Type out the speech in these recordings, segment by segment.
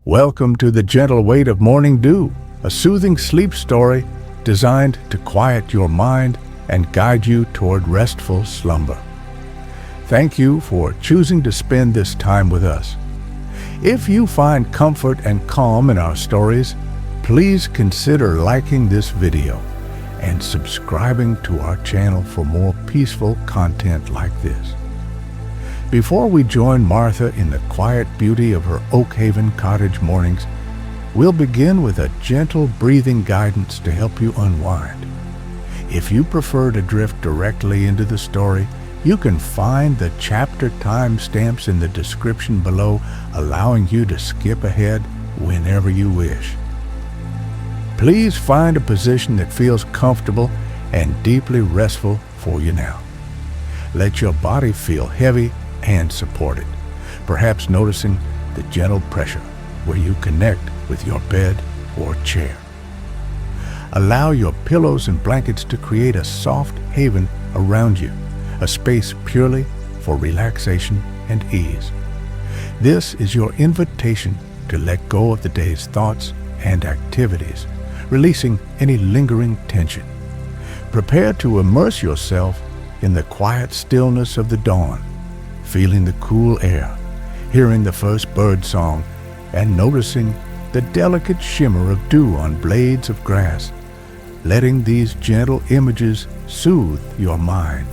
Welcome to the gentle weight of morning dew, a soothing sleep story designed to quiet your mind and guide you toward restful slumber. Thank you for choosing to spend this time with us. If you find comfort and calm in our stories, please consider liking this video and subscribing to our channel for more peaceful content like this. Before we join Martha in the quiet beauty of her Oakhaven Cottage mornings, we'll begin with a gentle breathing guidance to help you unwind. If you prefer to drift directly into the story, you can find the chapter timestamps in the description below, allowing you to skip ahead whenever you wish. Please find a position that feels comfortable and deeply restful for you now. Let your body feel heavy and supported, perhaps noticing the gentle pressure where you connect with your bed or chair. Allow your pillows and blankets to create a soft haven around you, a space purely for relaxation and ease. This is your invitation to let go of the day's thoughts and activities, releasing any lingering tension. Prepare to immerse yourself in the quiet stillness of the dawn, feeling the cool air, hearing the first bird song, and noticing the delicate shimmer of dew on blades of grass, letting these gentle images soothe your mind.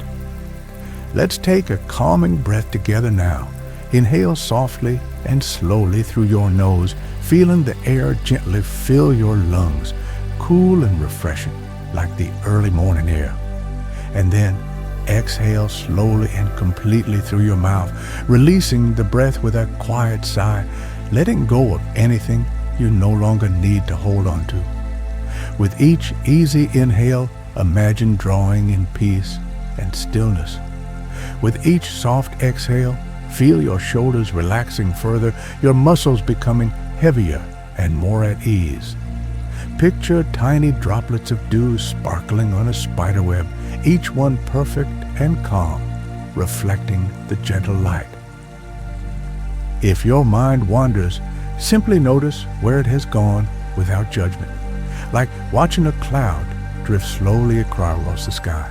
Let's take a calming breath together now. Inhale softly and slowly through your nose, feeling the air gently fill your lungs, cool and refreshing like the early morning air. And then exhale slowly and completely through your mouth, releasing the breath with a quiet sigh, letting go of anything you no longer need to hold on to. With each easy inhale, imagine drawing in peace and stillness. With each soft exhale, feel your shoulders relaxing further, your muscles becoming heavier and more at ease. Picture tiny droplets of dew sparkling on a spiderweb, each one perfect and calm, reflecting the gentle light. If your mind wanders, simply notice where it has gone without judgment, like watching a cloud drift slowly across the sky.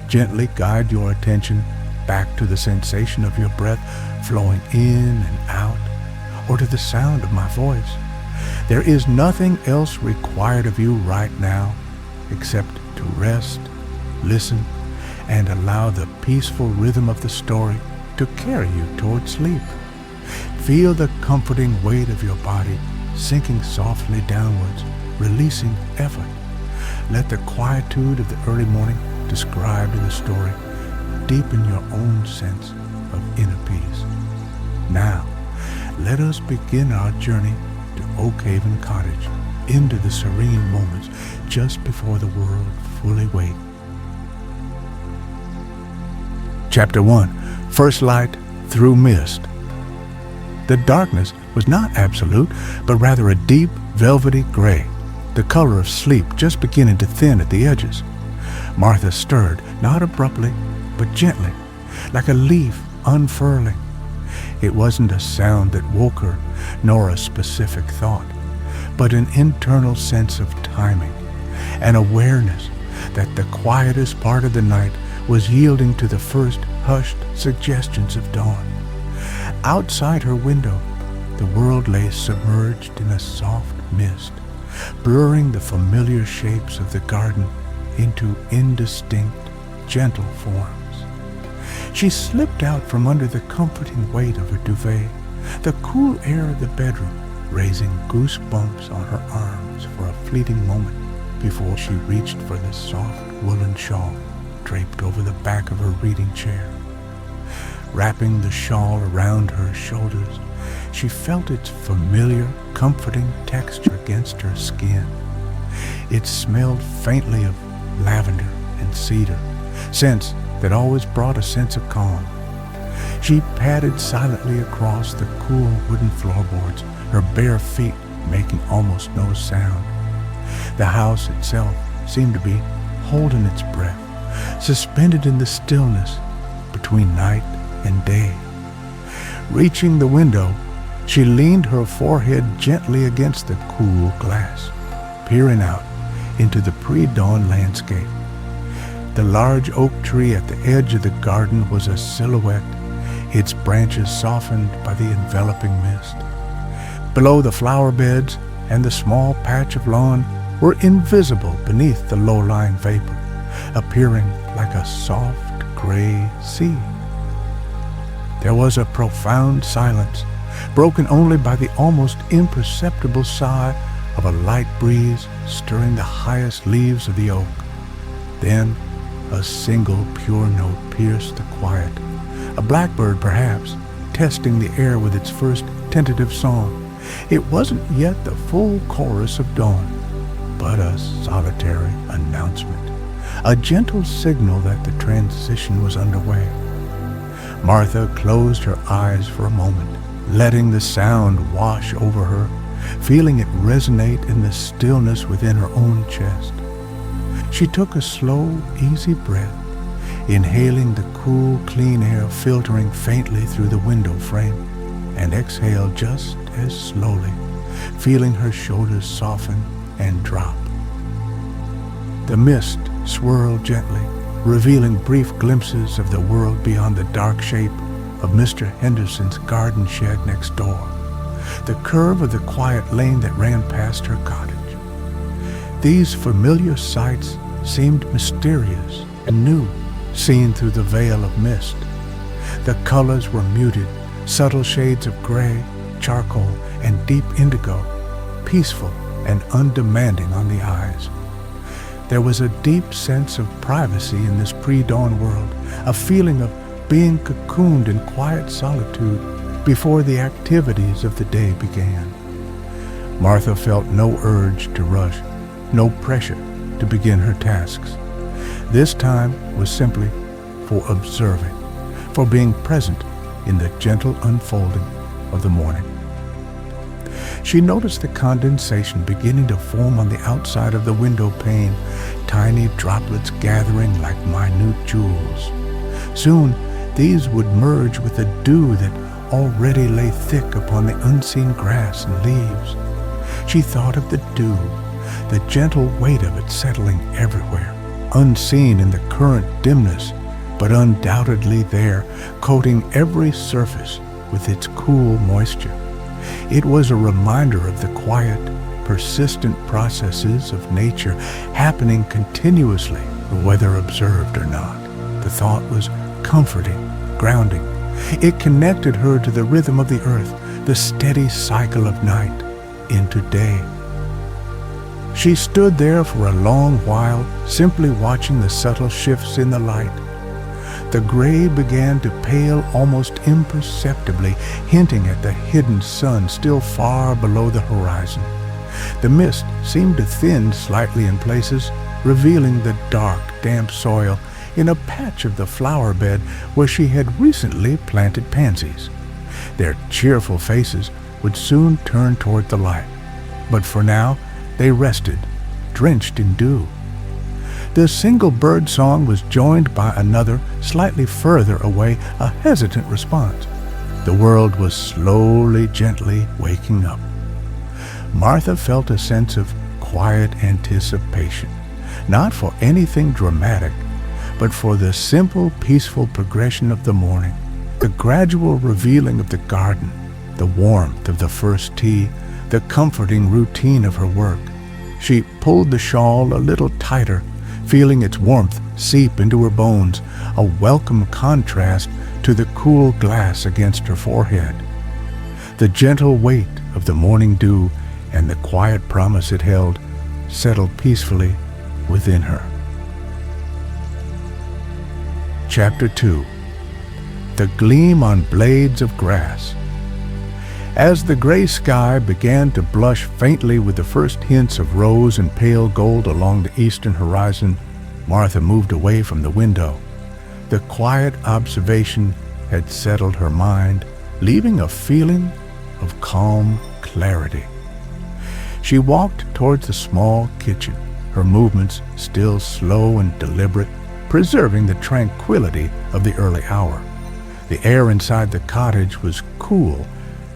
Gently guide your attention back to the sensation of your breath flowing in and out, or to the sound of my voice. There is nothing else required of you right now except to rest, listen, and allow the peaceful rhythm of the story to carry you toward sleep. Feel the comforting weight of your body sinking softly downwards, releasing effort. Let the quietude of the early morning described in the story deepen your own sense of inner peace. Now, let us begin our journey to Oakhaven Cottage, into the serene moments just before the world fully wakes. Chapter 1. First Light Through Mist. The darkness was not absolute, but rather a deep, velvety gray, the color of sleep just beginning to thin at the edges. Martha stirred, not abruptly, but gently, like a leaf unfurling. It wasn't a sound that woke her, nor a specific thought, but an internal sense of timing, an awareness that the quietest part of the night was yielding to the first hushed suggestions of dawn. Outside her window, the world lay submerged in a soft mist, blurring the familiar shapes of the garden into indistinct, gentle forms. She slipped out from under the comforting weight of her duvet, the cool air of the bedroom raising goosebumps on her arms for a fleeting moment before she reached for the soft woolen shawl draped over the back of her reading chair. Wrapping the shawl around her shoulders, she felt its familiar, comforting texture against her skin. It smelled faintly of lavender and cedar, scents that always brought a sense of calm. She padded silently across the cool wooden floorboards, her bare feet making almost no sound. The house itself seemed to be holding its breath, suspended in the stillness between night and day. Reaching the window, She leaned her forehead gently against the cool glass, peering out into the pre-dawn landscape. The large oak tree at the edge of the garden was a silhouette, its branches softened by the enveloping mist. Below, the flower beds and the small patch of lawn were invisible beneath the low-lying vapor, appearing like a soft gray sea. There was a profound silence, broken only by the almost imperceptible sigh of a light breeze stirring the highest leaves of the oak. Then a single pure note pierced the quiet, a blackbird perhaps, testing the air with its first tentative song. It wasn't yet the full chorus of dawn, but a solitary announcement, a gentle signal that the transition was underway. Martha closed her eyes for a moment, letting the sound wash over her, feeling it resonate in the stillness within her own chest. She took a slow, easy breath, inhaling the cool, clean air filtering faintly through the window frame, and exhaled just as slowly, feeling her shoulders soften and drop. The mist swirled gently, revealing brief glimpses of the world beyond the dark shape of Mr. Henderson's garden shed next door, the curve of the quiet lane that ran past her cottage. These familiar sights seemed mysterious and new, seen through the veil of mist. The colors were muted, subtle shades of gray, charcoal, and deep indigo, peaceful and undemanding on the eyes. There was a deep sense of privacy in this pre-dawn world, a feeling of being cocooned in quiet solitude before the activities of the day began. Martha felt no urge to rush, no pressure to begin her tasks. This time was simply for observing, for being present in the gentle unfolding of the morning. She noticed the condensation beginning to form on the outside of the window pane, tiny droplets gathering like minute jewels. Soon, these would merge with the dew that already lay thick upon the unseen grass and leaves. She thought of the dew, the gentle weight of it settling everywhere, unseen in the current dimness, but undoubtedly there, coating every surface with its cool moisture. It was a reminder of the quiet, persistent processes of nature happening continuously, whether observed or not. The thought was comforting, grounding. It connected her to the rhythm of the earth, the steady cycle of night into day. She stood there for a long while, simply watching the subtle shifts in the light. The gray began to pale almost imperceptibly, hinting at the hidden sun still far below the horizon. The mist seemed to thin slightly in places, revealing the dark, damp soil in a patch of the flower bed where she had recently planted pansies. Their cheerful faces would soon turn toward the light, but for now they rested, drenched in dew. The single bird song was joined by another slightly further away, a hesitant response. The world was slowly, gently waking up. Martha felt a sense of quiet anticipation, not for anything dramatic, but for the simple, peaceful progression of the morning, the gradual revealing of the garden, the warmth of the first tea, the comforting routine of her work. She pulled the shawl a little tighter, feeling its warmth seep into her bones, a welcome contrast to the cool glass against her forehead. The gentle weight of the morning dew and the quiet promise it held settled peacefully within her. Chapter 2. The Gleam on Blades of Grass. As the gray sky began to blush faintly with the first hints of rose and pale gold along the eastern horizon, Martha moved away from the window. The quiet observation had settled her mind, leaving a feeling of calm clarity. She walked towards the small kitchen, her movements still slow and deliberate, preserving the tranquility of the early hour. The air inside the cottage was cool,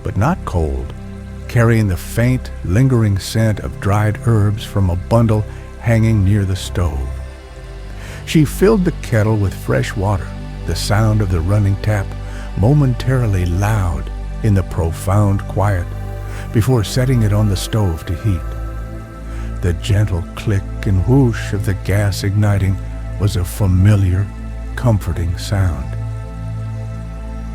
but not cold, carrying the faint, lingering scent of dried herbs from a bundle hanging near the stove. She filled the kettle with fresh water, the sound of the running tap momentarily loud in the profound quiet, before setting it on the stove to heat. The gentle click and whoosh of the gas igniting was a familiar, comforting sound.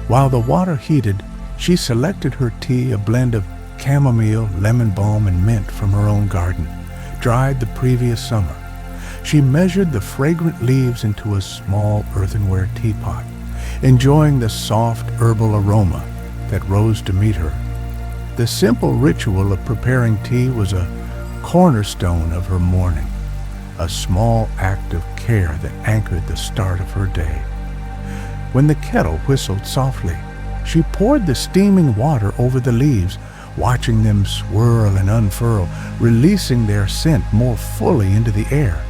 While the water heated, she selected her tea, a blend of chamomile, lemon balm, and mint from her own garden, dried the previous summer. She measured the fragrant leaves into a small earthenware teapot, enjoying the soft herbal aroma that rose to meet her. The simple ritual of preparing tea was a cornerstone of her morning, a small act of care that anchored the start of her day. When the kettle whistled softly, she poured the steaming water over the leaves, watching them swirl and unfurl, releasing their scent more fully into the air.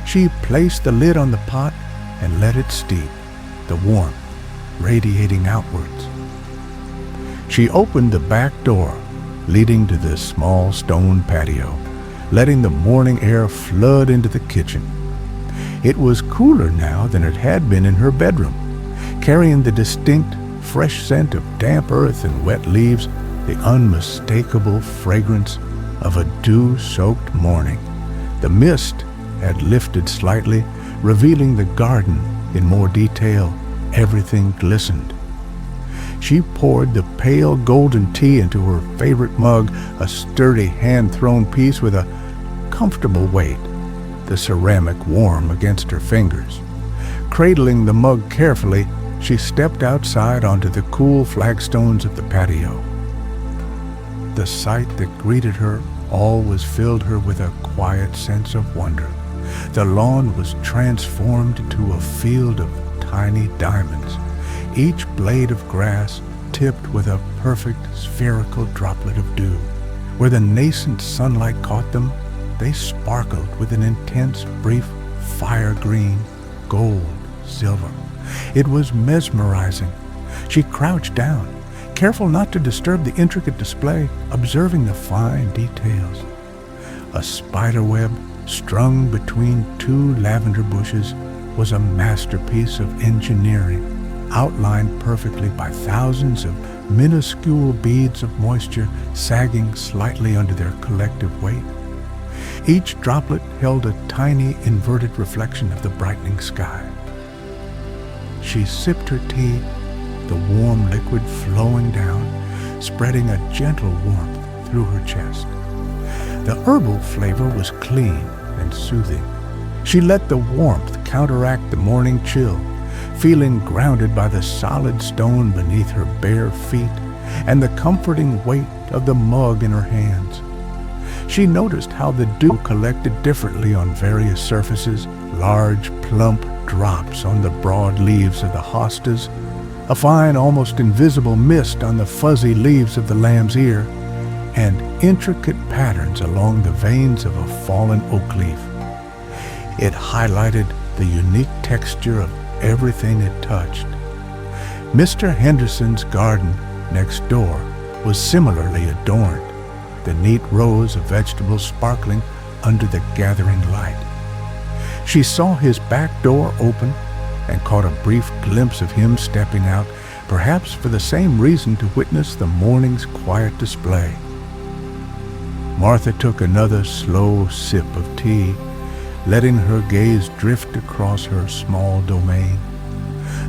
She placed the lid on the pot and let it steep, the warmth radiating outwards. She opened the back door leading to the small stone patio, letting the morning air flood into the kitchen. It was cooler now than it had been in her bedroom, carrying the distinct, fresh scent of damp earth and wet leaves, the unmistakable fragrance of a dew-soaked morning. The mist had lifted slightly, revealing the garden in more detail. Everything glistened. She poured the pale golden tea into her favorite mug, a sturdy hand-thrown piece with a comfortable weight, the ceramic warm against her fingers. Cradling the mug carefully, she stepped outside onto the cool flagstones of the patio. The sight that greeted her always filled her with a quiet sense of wonder. The lawn was transformed into a field of tiny diamonds, each blade of grass tipped with a perfect spherical droplet of dew. Where the nascent sunlight caught them, they sparkled with an intense, brief fire green, gold, silver. It was mesmerizing. She crouched down, careful not to disturb the intricate display, observing the fine details. A spider web strung between two lavender bushes was a masterpiece of engineering, outlined perfectly by thousands of minuscule beads of moisture sagging slightly under their collective weight. Each droplet held a tiny inverted reflection of the brightening sky. She sipped her tea, the warm liquid flowing down, spreading a gentle warmth through her chest. The herbal flavor was clean and soothing. She let the warmth counteract the morning chill, feeling grounded by the solid stone beneath her bare feet and the comforting weight of the mug in her hands. She noticed how the dew collected differently on various surfaces, large, plump drops on the broad leaves of the hostas, a fine, almost invisible mist on the fuzzy leaves of the lamb's ear, and intricate patterns along the veins of a fallen oak leaf. It highlighted the unique texture of everything it touched. Mr. Henderson's garden next door was similarly adorned, the neat rows of vegetables sparkling under the gathering light. She saw his back door open and caught a brief glimpse of him stepping out, perhaps for the same reason to witness the morning's quiet display. Martha took another slow sip of tea, letting her gaze drift across her small domain.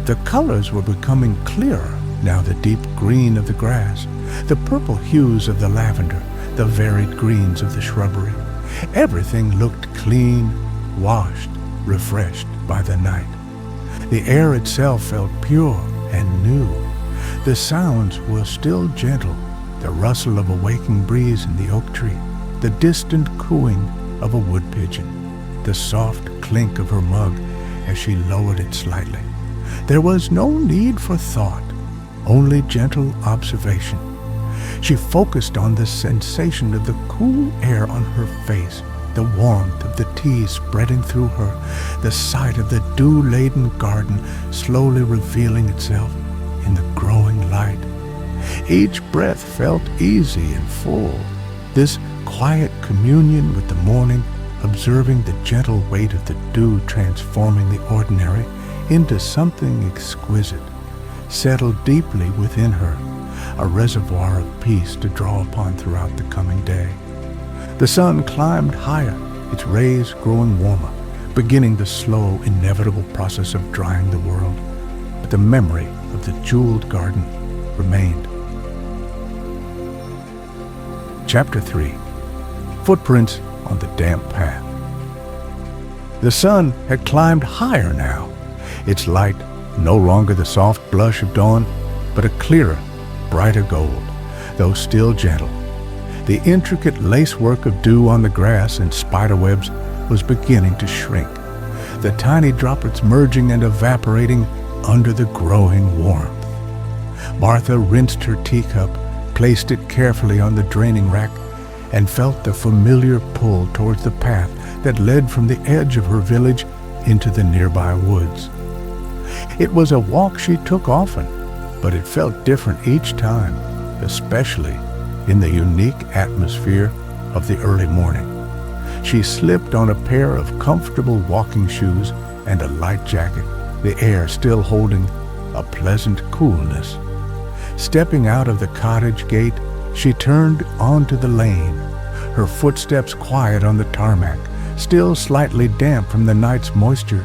The colors were becoming clearer now, the deep green of the grass, the purple hues of the lavender, the varied greens of the shrubbery. Everything looked clean, washed, refreshed by the night. The air itself felt pure and new. The sounds were still gentle, the rustle of a waking breeze in the oak tree, the distant cooing of a wood pigeon, the soft clink of her mug as she lowered it slightly. There was no need for thought, only gentle observation. She focused on the sensation of the cool air on her face, the warmth of the tea spreading through her, the sight of the dew-laden garden slowly revealing itself in the growing light. Each breath felt easy and full. This quiet communion with the morning, observing the gentle weight of the dew transforming the ordinary into something exquisite, settled deeply within her, a reservoir of peace to draw upon throughout the coming day. The sun climbed higher, its rays growing warmer, beginning the slow, inevitable process of drying the world. But the memory of the jeweled garden remained. Chapter 3. Footprints on the damp path. The sun had climbed higher now, its light no longer the soft blush of dawn, but a clearer, brighter gold, though still gentle. The intricate lacework of dew on the grass and spiderwebs was beginning to shrink, the tiny droplets merging and evaporating under the growing warmth. Martha rinsed her teacup, placed it carefully on the draining rack, and felt the familiar pull towards the path that led from the edge of her village into the nearby woods. It was a walk she took often, but it felt different each time, especially in the unique atmosphere of the early morning. She slipped on a pair of comfortable walking shoes and a light jacket, the air still holding a pleasant coolness. Stepping out of the cottage gate, she turned onto the lane, her footsteps quiet on the tarmac, still slightly damp from the night's moisture.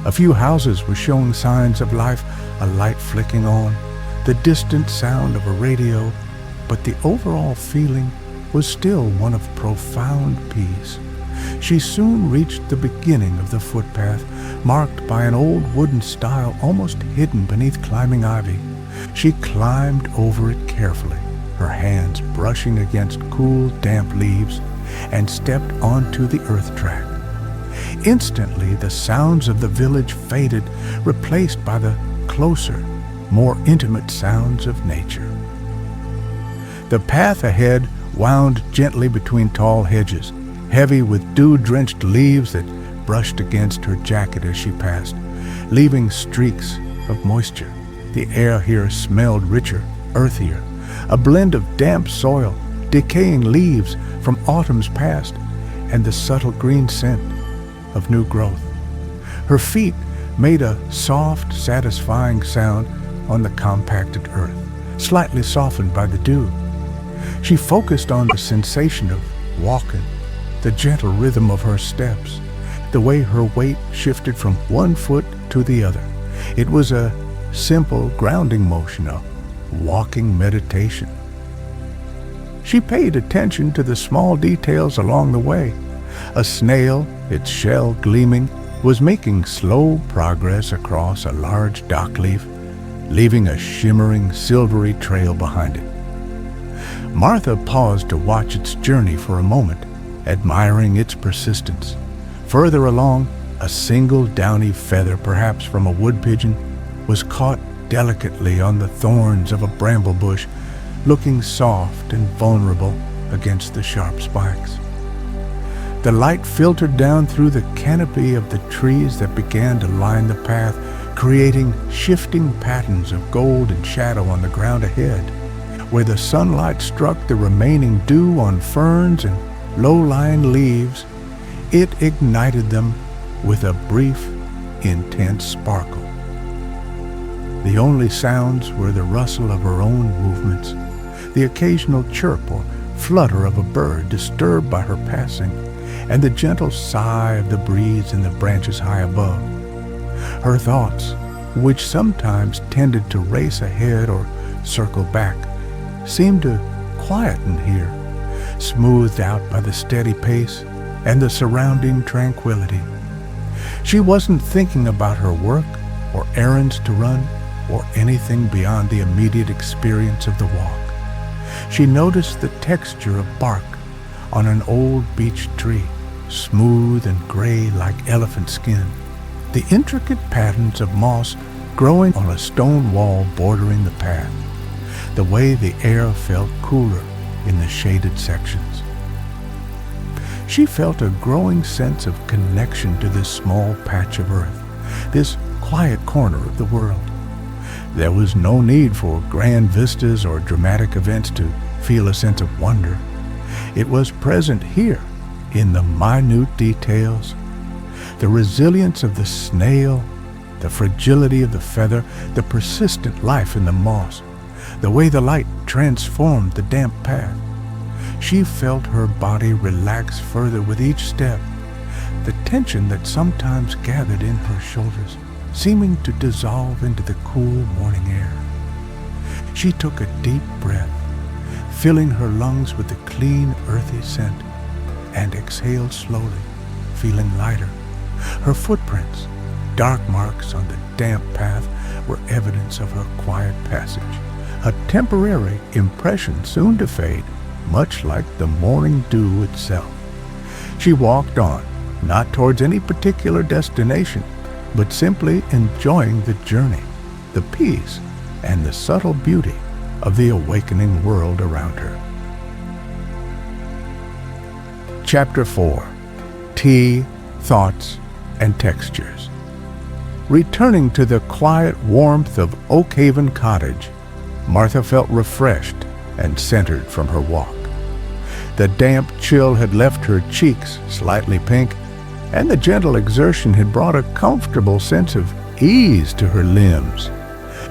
A few houses were showing signs of life, a light flicking on, the distant sound of a radio, but the overall feeling was still one of profound peace. She soon reached the beginning of the footpath, marked by an old wooden stile almost hidden beneath climbing ivy. She climbed over it carefully, her hands brushing against cool, damp leaves, and stepped onto the earth track. Instantly, the sounds of the village faded, replaced by the closer, more intimate sounds of nature. The path ahead wound gently between tall hedges, heavy with dew-drenched leaves that brushed against her jacket as she passed, leaving streaks of moisture. The air here smelled richer, earthier, a blend of damp soil, decaying leaves from autumn's past, and the subtle green scent of new growth. Her feet made a soft, satisfying sound on the compacted earth, slightly softened by the dew. She focused on the sensation of walking, the gentle rhythm of her steps, the way her weight shifted from one foot to the other. It was a simple grounding motion, a walking meditation. She paid attention to the small details along the way. A snail, its shell gleaming, was making slow progress across a large dock leaf, leaving a shimmering, silvery trail behind it. Martha paused to watch its journey for a moment, admiring its persistence. Further along, a single downy feather, perhaps from a wood pigeon, was caught delicately on the thorns of a bramble bush, looking soft and vulnerable against the sharp spikes. The light filtered down through the canopy of the trees that began to line the path, creating shifting patterns of gold and shadow on the ground ahead. Where the sunlight struck the remaining dew on ferns and low-lying leaves, it ignited them with a brief, intense sparkle. The only sounds were the rustle of her own movements, the occasional chirp or flutter of a bird disturbed by her passing, and the gentle sigh of the breeze in the branches high above. Her thoughts, which sometimes tended to race ahead or circle back, seemed to quieten here, smoothed out by the steady pace and the surrounding tranquility. She wasn't thinking about her work or errands to run or anything beyond the immediate experience of the walk. She noticed the texture of bark on an old beech tree, smooth and gray like elephant skin, the intricate patterns of moss growing on a stone wall bordering the path, the way the air felt cooler in the shaded sections. She felt a growing sense of connection to this small patch of earth, this quiet corner of the world. There was no need for grand vistas or dramatic events to feel a sense of wonder. It was present here in the minute details. The resilience of the snail, the fragility of the feather, the persistent life in the moss, the way the light transformed the damp path. She felt her body relax further with each step, the tension that sometimes gathered in her shoulders seeming to dissolve into the cool morning air. She took a deep breath, filling her lungs with the clean, earthy scent, and exhaled slowly, feeling lighter. Her footprints, dark marks on the damp path, were evidence of her quiet passage, a temporary impression soon to fade, much like the morning dew itself. She walked on, not towards any particular destination, but simply enjoying the journey, the peace, and the subtle beauty of the awakening world around her. Chapter 4. Tea, Thoughts, and Textures. Returning to the quiet warmth of Oakhaven Cottage, Martha felt refreshed and centered from her walk. The damp chill had left her cheeks slightly pink, and the gentle exertion had brought a comfortable sense of ease to her limbs.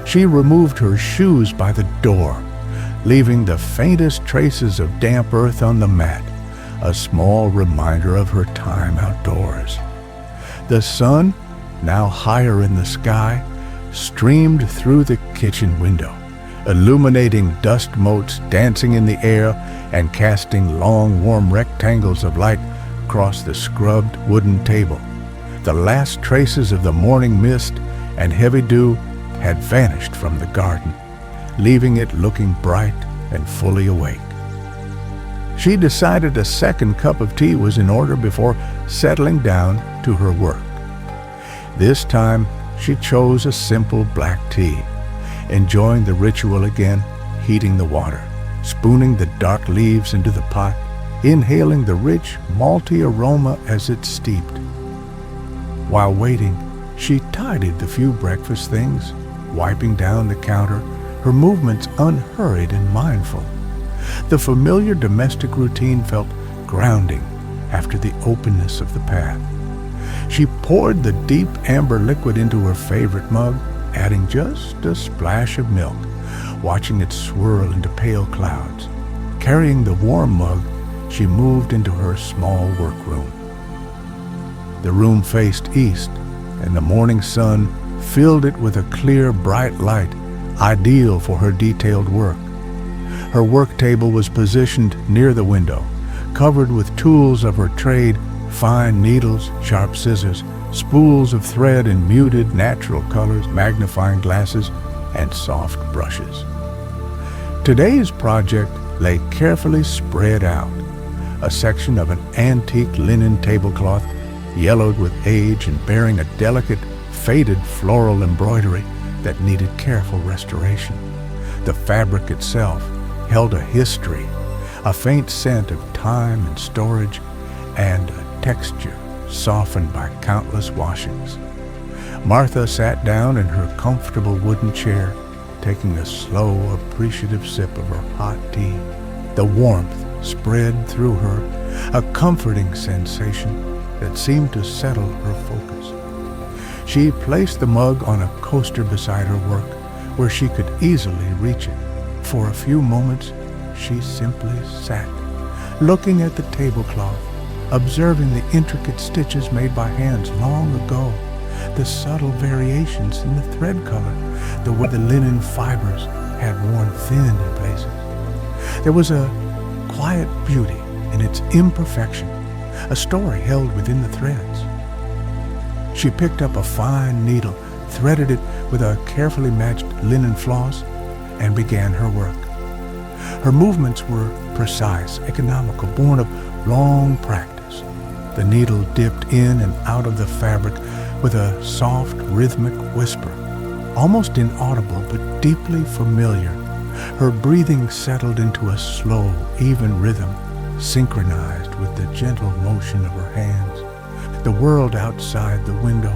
She removed her shoes by the door, leaving the faintest traces of damp earth on the mat, a small reminder of her time outdoors. The sun, now higher in the sky, streamed through the kitchen window, illuminating dust motes dancing in the air and casting long, warm rectangles of light across the scrubbed wooden table. The last traces of the morning mist and heavy dew had vanished from the garden, leaving it looking bright and fully awake. She decided a second cup of tea was in order before settling down to her work. This time, she chose a simple black tea, enjoying the ritual again, heating the water, spooning the dark leaves into the pot, inhaling the rich, malty aroma as it steeped. While waiting, she tidied the few breakfast things, wiping down the counter, her movements unhurried and mindful. The familiar domestic routine felt grounding after the openness of the path. She poured the deep amber liquid into her favorite mug, adding just a splash of milk, watching it swirl into pale clouds. Carrying the warm mug, she moved into her small workroom. The room faced east, and the morning sun filled it with a clear, bright light, ideal for her detailed work. Her work table was positioned near the window, covered with tools of her trade, fine needles, sharp scissors, spools of thread in muted, natural colors, magnifying glasses, and soft brushes. Today's project lay carefully spread out, a section of an antique linen tablecloth, yellowed with age and bearing a delicate, faded floral embroidery that needed careful restoration. The fabric itself held a history, a faint scent of time and storage, and a texture softened by countless washings. Martha sat down in her comfortable wooden chair, taking a slow, appreciative sip of her hot tea. The warmth spread through her, a comforting sensation that seemed to settle her focus. She placed the mug on a coaster beside her work, where she could easily reach it. For a few moments, she simply sat, looking at the tablecloth, observing the intricate stitches made by hands long ago, the subtle variations in the thread color, the way the linen fibers had worn thin in places. There was a quiet beauty in its imperfection, a story held within the threads. She picked up a fine needle, threaded it with a carefully matched linen floss, and began her work. Her movements were precise, economical, born of long practice. The needle dipped in and out of the fabric with a soft, rhythmic whisper, almost inaudible but deeply familiar. Her breathing settled into a slow, even rhythm, synchronized with the gentle motion of her hands. The world outside the window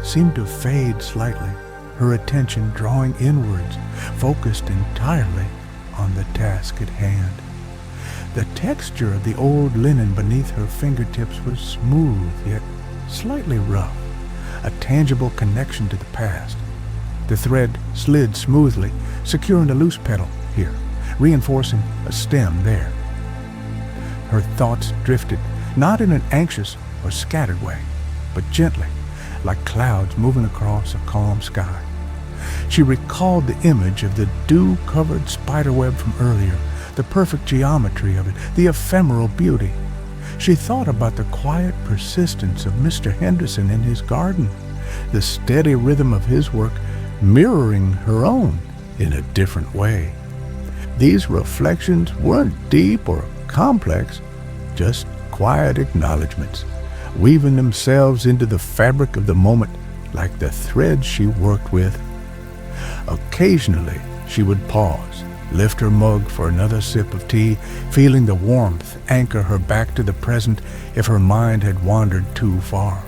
seemed to fade slightly, her attention drawing inwards, focused entirely on the task at hand. The texture of the old linen beneath her fingertips was smooth, yet slightly rough, a tangible connection to the past. The thread slid smoothly, securing a loose petal here, reinforcing a stem there. Her thoughts drifted, not in an anxious or scattered way, but gently, like clouds moving across a calm sky. She recalled the image of the dew-covered spiderweb from earlier, the perfect geometry of it, the ephemeral beauty. She thought about the quiet persistence of Mr. Henderson in his garden, the steady rhythm of his work mirroring her own in a different way. These reflections weren't deep or complex, just quiet acknowledgments, weaving themselves into the fabric of the moment like the threads she worked with. Occasionally, she would pause, lift her mug for another sip of tea, feeling the warmth anchor her back to the present if her mind had wandered too far.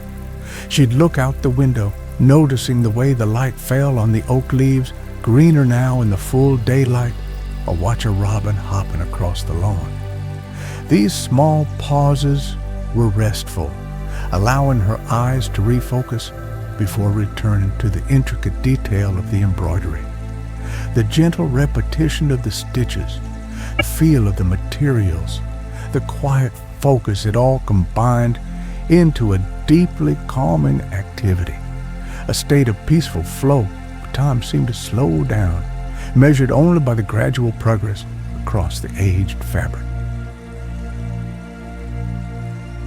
She'd look out the window, noticing the way the light fell on the oak leaves, greener now in the full daylight, or watch a robin hopping across the lawn. These small pauses were restful, allowing her eyes to refocus before returning to the intricate detail of the embroidery. The gentle repetition of the stitches, the feel of the materials, the quiet focus, it all combined into a deeply calming activity, a state of peaceful flow where time seemed to slow down, measured only by the gradual progress across the aged fabric.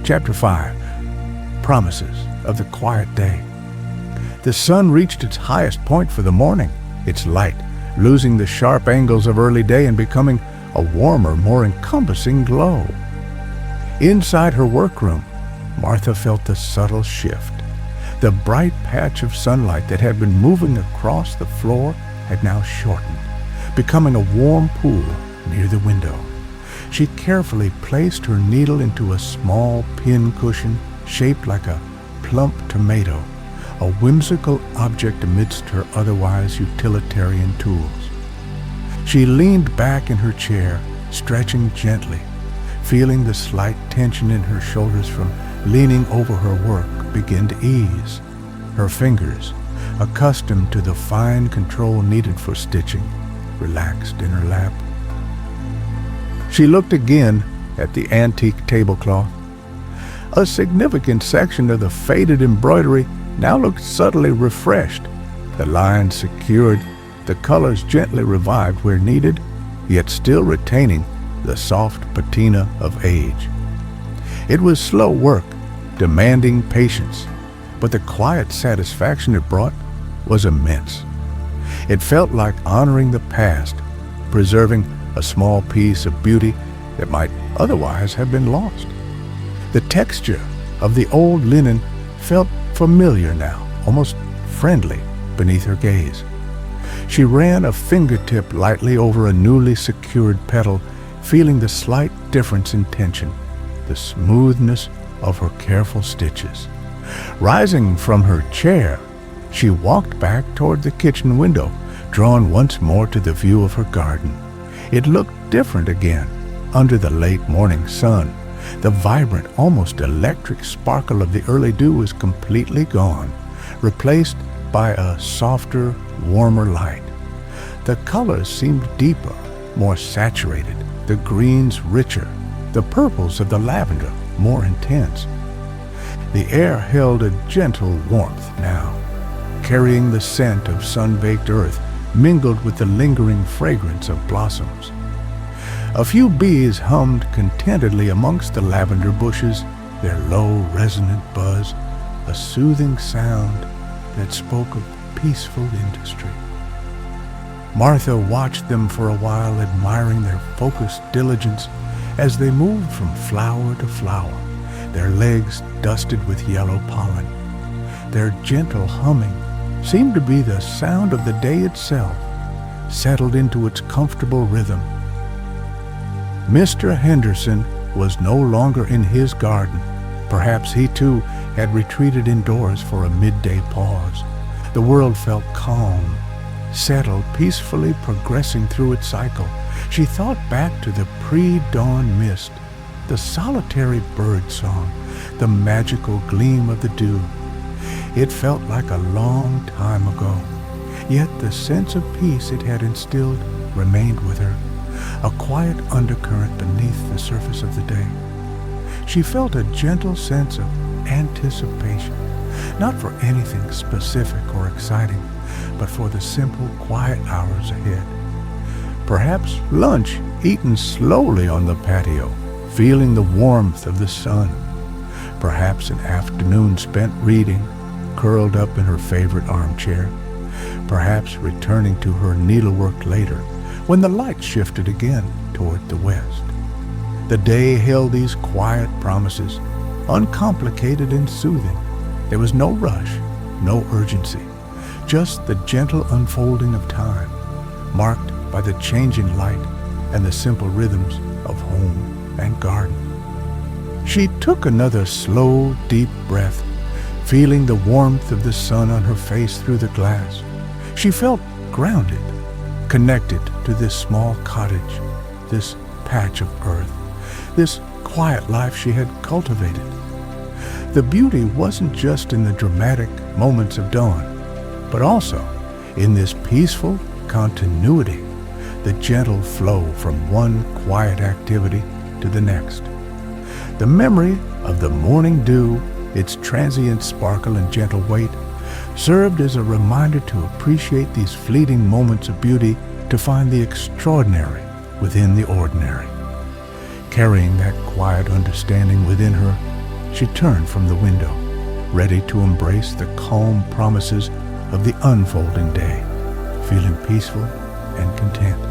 Chapter 5. Promises of the Quiet Day. The sun reached its highest point for the morning, its light losing the sharp angles of early day and becoming a warmer, more encompassing glow. Inside her workroom, Martha felt the subtle shift. The bright patch of sunlight that had been moving across the floor had now shortened, becoming a warm pool near the window. She carefully placed her needle into a small pin cushion shaped like a plump tomato, a whimsical object amidst her otherwise utilitarian tools. She leaned back in her chair, stretching gently, feeling the slight tension in her shoulders from leaning over her work begin to ease. Her fingers, accustomed to the fine control needed for stitching, relaxed in her lap. She looked again at the antique tablecloth. A significant section of the faded embroidery now looked subtly refreshed, the lines secured, the colors gently revived where needed, yet still retaining the soft patina of age. It was slow work, demanding patience, but the quiet satisfaction it brought was immense. It felt like honoring the past, preserving a small piece of beauty that might otherwise have been lost. The texture of the old linen felt familiar now, almost friendly beneath her gaze. She ran a fingertip lightly over a newly secured petal, feeling the slight difference in tension, the smoothness of her careful stitches. Rising from her chair, she walked back toward the kitchen window, drawn once more to the view of her garden. It looked different again under the late morning sun. The vibrant, almost electric sparkle of the early dew was completely gone, replaced by a softer, warmer light. The colors seemed deeper, more saturated, the greens richer, the purples of the lavender more intense. The air held a gentle warmth now, carrying the scent of sun-baked earth mingled with the lingering fragrance of blossoms. A few bees hummed contentedly amongst the lavender bushes, their low, resonant buzz, a soothing sound that spoke of peaceful industry. Martha watched them for a while, admiring their focused diligence as they moved from flower to flower, their legs dusted with yellow pollen. Their gentle humming seemed to be the sound of the day itself, settled into its comfortable rhythm. Mr. Henderson was no longer in his garden. Perhaps he too had retreated indoors for a midday pause. The world felt calm, settled, peacefully progressing through its cycle. She thought back to the pre-dawn mist, the solitary bird song, the magical gleam of the dew. It felt like a long time ago, yet the sense of peace it had instilled remained with her, a quiet undercurrent beneath the surface of the day. She felt a gentle sense of anticipation, not for anything specific or exciting, but for the simple, quiet hours ahead. Perhaps lunch eaten slowly on the patio, feeling the warmth of the sun. Perhaps an afternoon spent reading, curled up in her favorite armchair. Perhaps returning to her needlework later, when the light shifted again toward the west. The day held these quiet promises, uncomplicated and soothing. There was no rush, no urgency, just the gentle unfolding of time, marked by the changing light and the simple rhythms of home and garden. She took another slow, deep breath, feeling the warmth of the sun on her face through the glass. She felt grounded, connected to this small cottage, this patch of earth, this quiet life she had cultivated. The beauty wasn't just in the dramatic moments of dawn, but also in this peaceful continuity, the gentle flow from one quiet activity to the next. The memory of the morning dew, its transient sparkle and gentle weight, served as a reminder to appreciate these fleeting moments of beauty, to find the extraordinary within the ordinary. Carrying that quiet understanding within her, she turned from the window, ready to embrace the calm promises of the unfolding day, feeling peaceful and content.